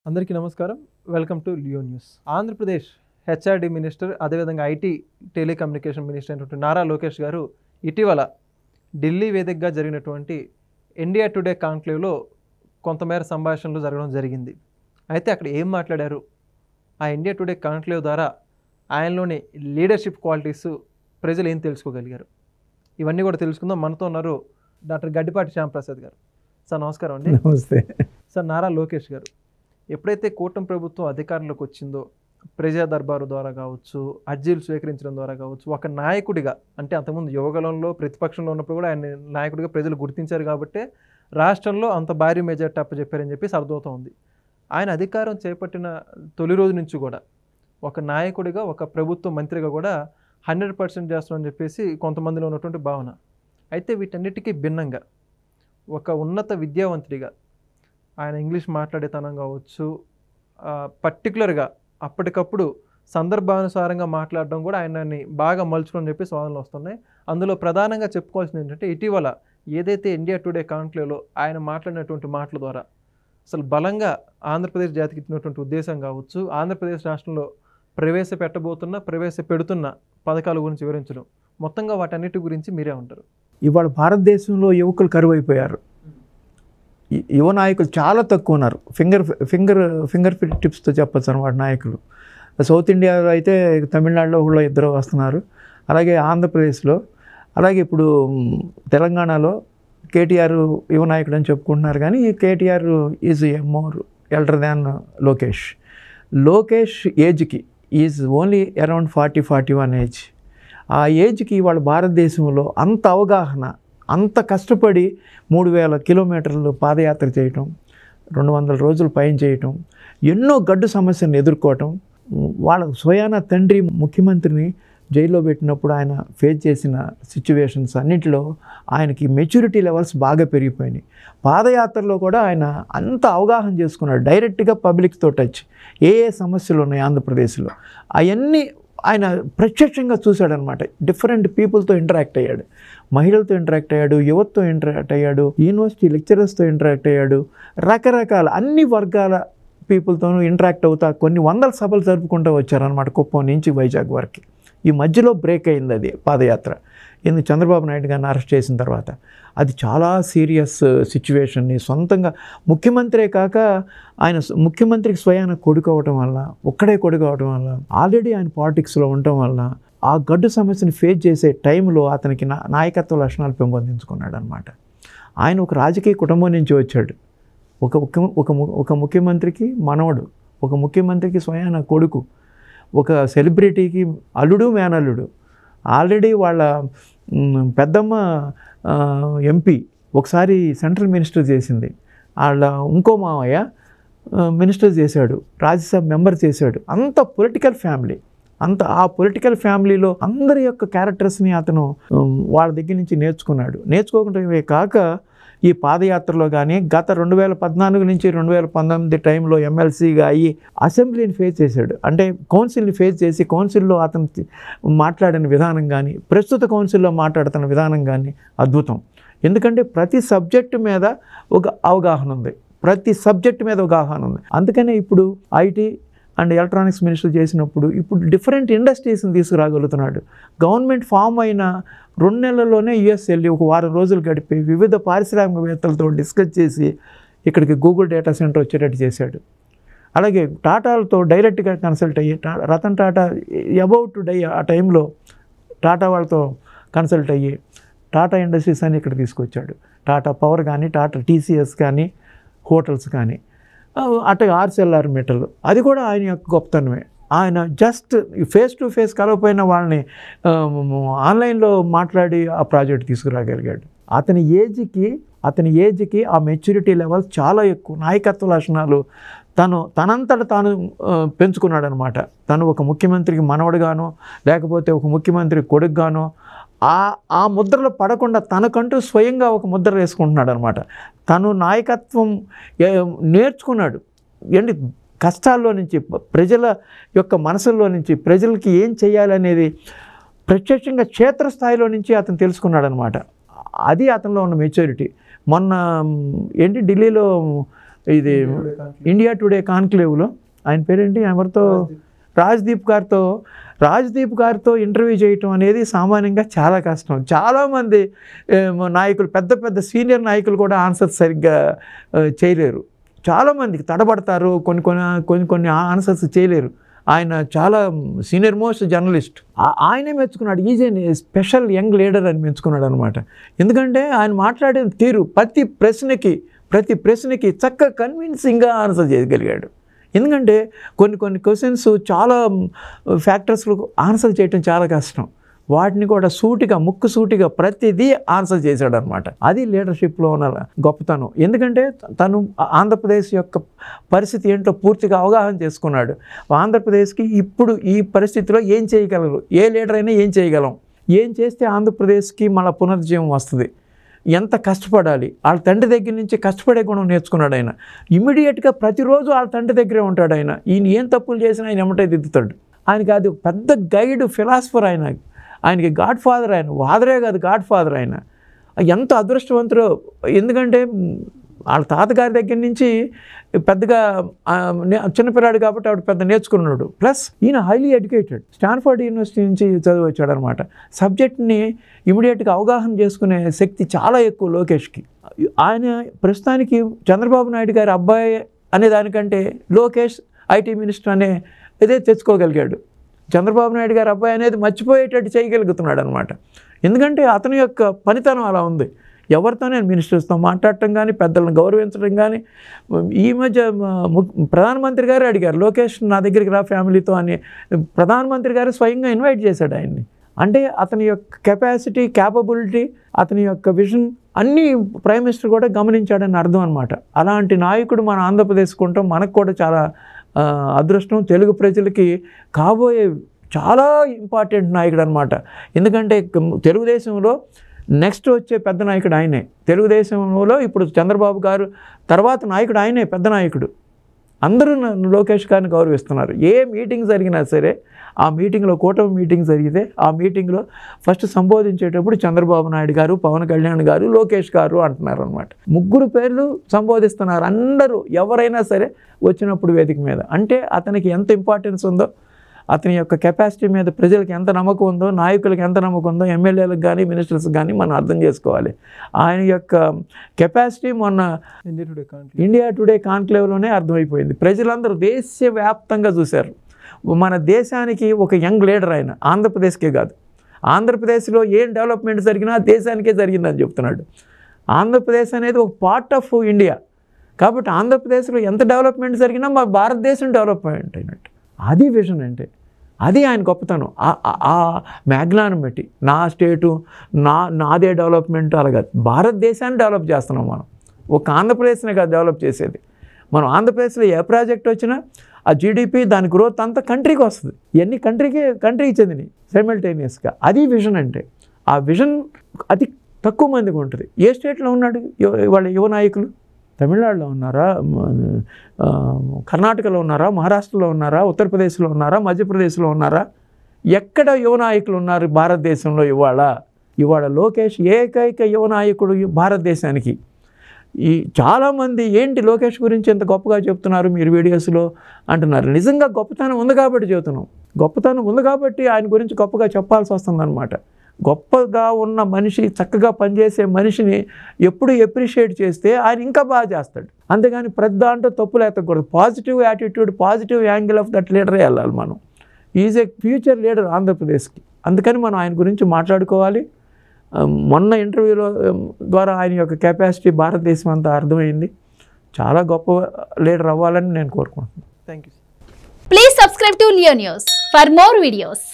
అందరికీ నమస్కారం. Welcome to Leo news. Andhra Pradesh HRD minister, అదేవిధంగా ఐటీ టెలికమ్యూనికేషన్ మినిస్టర్ అయినటువంటి నారా లోకేష్ గారు ఇటీవల ఢిల్లీ వేదికగా జరిగినటువంటి ఇండియా టుడే కాంక్లేవ్లో కొంతమేర సంభాషణలు జరగడం జరిగింది. అయితే అక్కడ ఏం మాట్లాడారు, ఆ ఇండియా టుడే కాంక్లేవ్ ద్వారా ఆయనలోని లీడర్షిప్ క్వాలిటీస్ ప్రజలు ఏం తెలుసుకోగలిగారు, ఇవన్నీ కూడా తెలుసుకుందాం. మనతో ఉన్నారు డాక్టర్ గడ్డిపాటి శ్యాంప్రసాద్ గారు. సార్ నమస్కారం అండి. నమస్తే సార్, నారా లోకేష్ గారు ఎప్పుడైతే కూటమి ప్రభుత్వం అధికారంలోకి వచ్చిందో ప్రజా దర్బారు ద్వారా కావచ్చు, అర్జీలు స్వీకరించడం ద్వారా కావచ్చు, ఒక నాయకుడిగా, అంటే అంతకుముందు యువగలంలో ప్రతిపక్షంలో ఉన్నప్పుడు కూడా ఆయన నాయకుడిగా ప్రజలు గుర్తించారు కాబట్టి రాష్ట్రంలో అంత భారీ మెజార్టీ అప్పచెప్పారని చెప్పేసి అర్థమవుతోంది. ఆయన అధికారం చేపట్టిన తొలి రోజు నుంచి కూడా ఒక నాయకుడిగా, ఒక ప్రభుత్వ మంత్రిగా కూడా 100% చేస్తామని చెప్పేసి కొంతమందిలో ఉన్నటువంటి భావన. అయితే వీటన్నిటికీ భిన్నంగా ఒక ఉన్నత విద్యావంతుడిగా ఆయన ఇంగ్లీష్ మాట్లాడేతనం కావచ్చు, పర్టికులర్గా అప్పటికప్పుడు సందర్భానుసారంగా మాట్లాడడం కూడా ఆయనని బాగా మలుచుకొని చెప్పి వాదనలు వస్తున్నాయి. అందులో ప్రధానంగా చెప్పుకోవాల్సింది ఏంటంటే, ఇటీవల ఏదైతే ఇండియా టుడే కాంక్లేవ్లో ఆయన మాట్లాడినటువంటి మాటల ద్వారా అసలు బలంగా ఆంధ్రప్రదేశ్ జాతికి ఇచ్చినటువంటి ఉద్దేశం కావచ్చు, ఆంధ్రప్రదేశ్ రాష్ట్రంలో ప్రవేశపెడుతున్న పథకాల గురించి వివరించడం, మొత్తంగా వాటన్నిటి గురించి మీరే ఉంటారు. ఇవాళ భారతదేశంలో యువకులు కరువైపోయారు. యువ నాయకులు చాలా తక్కువ ఉన్నారు. ఫింగర్ టిప్స్తో చెప్పచ్చు అనమాట నాయకులు. సౌత్ ఇండియాలో అయితే తమిళనాడులో ఒకళ్ళు ఇద్దరు వస్తున్నారు, అలాగే ఆంధ్రప్రదేశ్లో, అలాగే ఇప్పుడు తెలంగాణలో కేటీఆర్ యువ నాయకుడు అని చెప్పుకుంటున్నారు. కానీ ఈ కేటీఆర్ ఈజ్ మోర్ ఎల్డర్ దాన్ లోకేష్. లోకేష్ ఏజ్కి ఈజ్ ఓన్లీ అరౌండ్ 40-41 ఏజ్. ఆ ఏజ్కి ఇవాళ భారతదేశంలో అంత అవగాహన, అంత కష్టపడి 3000 కిలోమీటర్లు పాదయాత్ర చేయటం, 200 రోజులు పైన చేయటం, ఎన్నో గడ్డు సమస్యలను ఎదుర్కోవటం, వాళ్ళ స్వయాన తండ్రి ముఖ్యమంత్రిని జైల్లో పెట్టినప్పుడు ఆయన ఫేస్ చేసిన సిచ్యువేషన్స్ అన్నింటిలో ఆయనకి మెచ్యూరిటీ లెవెల్స్ బాగా పెరిగిపోయినాయి. పాదయాత్రలో కూడా ఆయన అంత అవగాహన చేసుకున్నాడు, డైరెక్ట్గా పబ్లిక్తో టచ్. ఏ సమస్యలు ఉన్నాయి ఆంధ్రప్రదేశ్లో అవన్నీ ఆయన ప్రత్యక్షంగా చూశాడనమాట. డిఫరెంట్ పీపుల్తో ఇంటరాక్ట్ అయ్యాడు, మహిళలతో ఇంటరాక్ట్ అయ్యాడు, యువతతో ఇంటరాక్ట్ అయ్యాడు, యూనివర్సిటీ లెక్చరర్స్తో ఇంటరాక్ట్ అయ్యాడు, రకరకాల అన్ని వర్గాల పీపుల్తోనూ ఇంటరాక్ట్ అవుతా కొన్ని వందల సభలు జరుపుకుంటూ వచ్చారనమాట, కుప్పం నుంచి వైజాగ్ వరకు. ఈ మధ్యలో బ్రేక్ అయింది అది పాదయాత్ర, ఎందుకు చంద్రబాబు నాయుడు గారిని అరెస్ట్ చేసిన తర్వాత. అది చాలా సీరియస్ సిచ్యువేషన్ని సొంతంగా ముఖ్యమంత్రే కాక ఆయన ముఖ్యమంత్రికి స్వయాన కొడుకు అవటం వల్ల, ఒక్కడే కొడుకు అవటం వల్ల, ఆల్రెడీ ఆయన పాలిటిక్స్లో ఉండటం వల్ల ఆ గడ్డు సమస్యను ఫేస్ చేసే టైంలో అతనికి నాయకత్వ లక్షణాలు పెంపొందించుకున్నాడు అనమాట. ఆయన ఒక రాజకీయ కుటుంబం నుంచి వచ్చాడు. ఒక ముఖ్యమంత్రికి మనవడు, ఒక ముఖ్యమంత్రికి స్వయాన కొడుకు, ఒక సెలబ్రిటీకి అల్లుడు మేనల్లుడు. ఆల్రెడీ వాళ్ళ పెద్దమ్మ ఎంపీ ఒకసారి సెంట్రల్ మినిస్టర్ చేసింది, వాళ్ళ ఇంకో మావయ్య మినిస్టర్ చేశాడు, రాజ్యసభ మెంబర్ చేశాడు. అంత పొలిటికల్ ఫ్యామిలీ, ఆ పొలిటికల్ ఫ్యామిలీలో అందరి యొక్క క్యారెక్టర్స్ని అతను వాళ్ళ దగ్గర నుంచి నేర్చుకోవడమే కాక ఈ పాదయాత్రలో కానీ గత 2014 నుంచి 2019 టైంలో ఎమ్మెల్సీగా అయ్యి అసెంబ్లీని ఫేస్ చేశాడు. అంటే కౌన్సిల్ని ఫేస్ చేసి కౌన్సిల్లో అతను మాట్లాడిన విధానం కానీ, ప్రస్తుత కౌన్సిల్లో మాట్లాడుతున్న విధానం కానీ అద్భుతం. ఎందుకంటే ప్రతి సబ్జెక్టు మీద ఒక అవగాహన ఉంది, అందుకనే ఇప్పుడు ఐటీ అండ్ ఎలక్ట్రానిక్స్ మినిస్టర్ చేసినప్పుడు ఇప్పుడు డిఫరెంట్ ఇండస్ట్రీస్ని తీసుకురాగలుగుతున్నాడు. గవర్నమెంట్ ఫామ్ అయిన 2 నెలల్లోనే యుఎస్ వెళ్ళి ఒక వారం రోజులు గడిపి వివిధ పారిశ్రామికవేత్తలతో డిస్కస్ చేసి ఇక్కడికి గూగుల్ డేటా సెంటర్ వచ్చేటట్టు చేశాడు. అలాగే టాటాలతో డైరెక్ట్గా కన్సల్ట్ అయ్యి, Ratan Tata about to die ఆ టైంలో టాటా వాళ్ళతో కన్సల్ట్ అయ్యి టాటా ఇండస్ట్రీస్ అని ఇక్కడ తీసుకొచ్చాడు. టాటా పవర్ కానీ, టాటా టీసీఎస్ కానీ, హోటల్స్ కానీ, అటు ఆర్సెల్ఆర్ మెటల్, అది కూడా ఆయన యొక్క గొప్పతనమే. ఆయన జస్ట్ ఫేస్ టు ఫేస్ కలవపోయిన వాళ్ళని ఆన్లైన్లో మాట్లాడి ఆ ప్రాజెక్ట్ తీసుకురాగలిగాడు. అతని ఏజ్కి ఆ మెచ్యూరిటీ లెవెల్స్ చాలా ఎక్కువ, నాయకత్వ లక్షణాలు తనంతట తాను పెంచుకున్నాడు అనమాట. తను ఒక ముఖ్యమంత్రికి మనవడుగానో లేకపోతే ఒక ముఖ్యమంత్రి కొడుకుగానో ఆ ముద్రలో పడకుండా తనకంటూ స్వయంగా ఒక ముద్ర వేసుకుంటున్నాడు అనమాట. తను నాయకత్వం నేర్చుకున్నాడు. ఏంటి కష్టాల్లో నుంచి, ప్రజల యొక్క మనసుల్లో నుంచి ప్రజలకి ఏం చేయాలనేది ప్రత్యక్షంగా క్షేత్రస్థాయిలో నుంచి అతను తెలుసుకున్నాడు అనమాట. అది అతనిలో ఉన్న మెచ్యూరిటీ. మొన్న ఢిల్లీలో ఇది ఇండియా టుడే కాన్క్లేవ్లో ఆయన పేరేంటి, ఎవరితో, రాజ్దీప్ గారితో ఇంటర్వ్యూ చేయటం అనేది సామాన్యంగా చాలా కష్టం. చాలామంది నాయకులు, పెద్ద పెద్ద సీనియర్ నాయకులు కూడా ఆన్సర్స్ సరిగ్గా చేయలేరు. చాలామందికి తడబడతారు, కొన్ని ఆన్సర్స్ చేయలేరు. ఆయన చాలా సీనియర్ మోస్ట్ జర్నలిస్ట్. ఆయనే మెచ్చుకున్నాడు, is a special young leader అని మెచ్చుకున్నాడు అనమాట. ఎందుకంటే ఆయన మాట్లాడే తీరు ప్రతి ప్రశ్నకి చక్కగా కన్విన్సింగ్గా ఆన్సర్ చేయగలిగాడు. ఎందుకంటే కొన్ని క్వశ్చన్స్ చాలా ఫ్యాక్టర్స్లో ఆన్సర్ చేయటం చాలా కష్టం. వాటిని కూడా ముక్కుసూటిగా ప్రతిదీ ఆన్సర్ చేశాడు అనమాట. అది లీడర్షిప్లో ఉన్న గొప్పతనం. ఎందుకంటే తను ఆంధ్రప్రదేశ్ యొక్క పరిస్థితి ఏంటో పూర్తిగా అవగాహన చేసుకున్నాడు. ఆంధ్రప్రదేశ్కి ఇప్పుడు ఈ పరిస్థితిలో ఏం చేయగలరు, ఏ లీడర్ అయినా ఏం చేయగలం, ఏం చేస్తే ఆంధ్రప్రదేశ్కి మళ్ళీ పునర్జీవం వస్తుంది, ఎంత కష్టపడాలి, వాళ్ళ తండ్రి దగ్గర నుంచి కష్టపడే గుణం నేర్చుకున్నాడు ఆయన. ఇమ్మీడియట్గా ప్రతిరోజు వాళ్ళ తండ్రి దగ్గరే ఉంటాడు ఆయన. ఈయన ఏం తప్పులు చేసినా ఆయన ఎమ్మటే దిద్దుతాడు. ఆయనకి అది పెద్ద గైడ్, ఫిలాసఫర్. ఆయనకి గాడ్ ఫాదర్. ఆయన ఫాదరే కాదు, గాడ్ ఫాదర్. ఆయన ఎంత అదృష్టవంతుడో. ఎందుకంటే వాళ్ళ తాతగారి దగ్గర నుంచి పెద్దగా చిన్నపిల్లాడు కాబట్టి ఆవిడ పెద్ద నేర్చుకున్నాడు. ప్లస్ ఈయన హైలీ ఎడ్యుకేటెడ్, స్టాన్ఫర్డ్ యూనివర్సిటీ నుంచి చదివి వచ్చాడు అనమాట. సబ్జెక్ట్ని ఇమీడియట్గా అవగాహన చేసుకునే శక్తి చాలా ఎక్కువ లోకేష్కి. ఆయన ప్రస్తుతానికి చంద్రబాబు నాయుడు గారి అబ్బాయి అనే దానికంటే లోకేష్ ఐటీ మినిస్టర్ అనే ఇదే తెచ్చుకోగలిగాడు. చంద్రబాబు నాయుడు గారి అబ్బాయి అనేది మర్చిపోయేటట్టు చేయగలుగుతున్నాడు అనమాట. ఎందుకంటే అతని యొక్క పనితనం అలా ఉంది. ఎవరితోనే మినిస్టర్స్తో మాట్లాడటం కానీ, పెద్దలను గౌరవించడం కానీ. ఈ మధ్య ప్రధానమంత్రి గారు అడిగారు, లోకేష్ నా దగ్గరికి రా ఫ్యామిలీతో అని. ప్రధానమంత్రి గారు స్వయంగా ఇన్వైట్ చేశాడు ఆయన్ని. అంటే అతని యొక్క కెపాసిటీ, క్యాపబిలిటీ, అతని యొక్క విజన్ అన్నీ ప్రైమ్ మినిస్టర్ కూడా గమనించాడని అర్థం అనమాట. అలాంటి నాయకుడు మన ఆంధ్రప్రదేశ్కి ఉండటం మనకు కూడా చాలా అదృష్టం. తెలుగు ప్రజలకి కాబోయే చాలా ఇంపార్టెంట్ నాయకుడు అనమాట. ఎందుకంటే తెలుగుదేశంలో నెక్స్ట్ వచ్చే పెద్ద నాయకుడు ఆయనే. తెలుగుదేశంలో ఇప్పుడు చంద్రబాబు గారు తర్వాత నాయకుడు ఆయనే, పెద్ద నాయకుడు. అందరూ లోకేష్ గారిని గౌరవిస్తున్నారు. ఏ మీటింగ్ జరిగినా సరే, ఆ మీటింగ్లో కూటమి మీటింగ్ జరిగితే ఆ మీటింగ్లో ఫస్ట్ సంబోధించేటప్పుడు చంద్రబాబు నాయుడు గారు, పవన్ కళ్యాణ్ గారు, లోకేష్ గారు అంటున్నారు అనమాట. ముగ్గురు పేర్లు సంబోధిస్తున్నారు అందరూ, ఎవరైనా సరే వచ్చినప్పుడు వేదిక మీద. అంటే అతనికి ఎంత ఇంపార్టెన్స్ ఉందో, అతని యొక్క కెపాసిటీ మీద ప్రజలకు ఎంత నమ్మకం ఉందో, నాయకులకు ఎంత నమ్మకం ఉందో, ఎమ్మెల్యేలకు కానీ మినిస్టర్స్కి కానీ మనం అర్థం చేసుకోవాలి. ఆయన యొక్క కెపాసిటీ మొన్న ఇండియా టుడే కాన్క్లేవ్లోనే అర్థమైపోయింది. ప్రజలందరూ దేశవ్యాప్తంగా చూశారు. మన దేశానికి ఒక యంగ్ లీడర్ ఆయన, ఆంధ్రప్రదేశ్కే కాదు. ఆంధ్రప్రదేశ్లో ఏం డెవలప్మెంట్ జరిగినా దేశానికే జరిగిందని చెప్తున్నాడు. ఆంధ్రప్రదేశ్ అనేది ఒక పార్ట్ ఆఫ్ ఇండియా కాబట్టి ఆంధ్రప్రదేశ్లో ఎంత డెవలప్మెంట్ జరిగినా మా భారతదేశం డెవలప్మెంట్ అయినట్టు. అది విజన్ అంటే, అది ఆయన గొప్పతనం. ఆ మ్యాగ్నానం బట్టి నా స్టేటు, నాదే డెవలప్మెంట్ అలాగా భారతదేశాన్ని డెవలప్ చేస్తున్నాం మనం. ఒక ఆంధ్రప్రదేశ్నే కాదు డెవలప్ చేసేది. మనం ఆంధ్రప్రదేశ్లో ఏ ప్రాజెక్ట్ వచ్చినా ఆ జీడిపి, దాని గ్రోత్ అంతా కంట్రీకి వస్తుంది. ఇవన్నీ కంట్రీకి చెందినవి సైమల్టేనియస్గా. అది విజన్ అంటే. ఆ విజన్ అతి తక్కువ మందికి ఉంటుంది. ఏ స్టేట్లో ఉన్నాడు వాళ్ళ యువ నాయకులు? తమిళనాడులో ఉన్నారా, కర్ణాటకలో ఉన్నారా, మహారాష్ట్రలో ఉన్నారా, ఉత్తరప్రదేశ్లో ఉన్నారా, మధ్యప్రదేశ్లో ఉన్నారా? ఎక్కడ యువ నాయకులు ఉన్నారు భారతదేశంలో? ఇవాళ లోకేష్ ఏకైక యువ నాయకుడు భారతదేశానికి. ఈ చాలామంది ఏంటి లోకేష్ గురించి ఎంత గొప్పగా చెప్తున్నారు మీరు వీడియోస్లో అంటున్నారు. నిజంగా గొప్పతనం ఉంది కాబట్టి చెబుతున్నాం. గొప్పతనం ఉంది కాబట్టి ఆయన గురించి గొప్పగా చెప్పాల్సి వస్తుందన్నమాట. గొప్పగా ఉన్న మనిషి, చక్కగా పనిచేసే మనిషిని ఎప్పుడు ఎప్రిషియేట్ చేస్తే ఆయన ఇంకా బాగా చేస్తాడు. అంతేగాని ప్రతి దాంట్లో తప్పులు ఎత్తకూడదు. Positive attitude, positive angle of that లీడరే వెళ్ళాలి మనం. ఈజ్ ఏ ఫ్యూచర్ లీడర్ ఆంధ్రప్రదేశ్కి. అందుకని మనం ఆయన గురించి మాట్లాడుకోవాలి. మొన్న ఇంటర్వ్యూలో ద్వారా ఆయన యొక్క కెపాసిటీ భారతదేశం అంతా అర్థమైంది. చాలా గొప్ప లీడర్ అవ్వాలని నేను కోరుకుంటున్నాను. Thank you. Please subscribe to Leo news for more videos.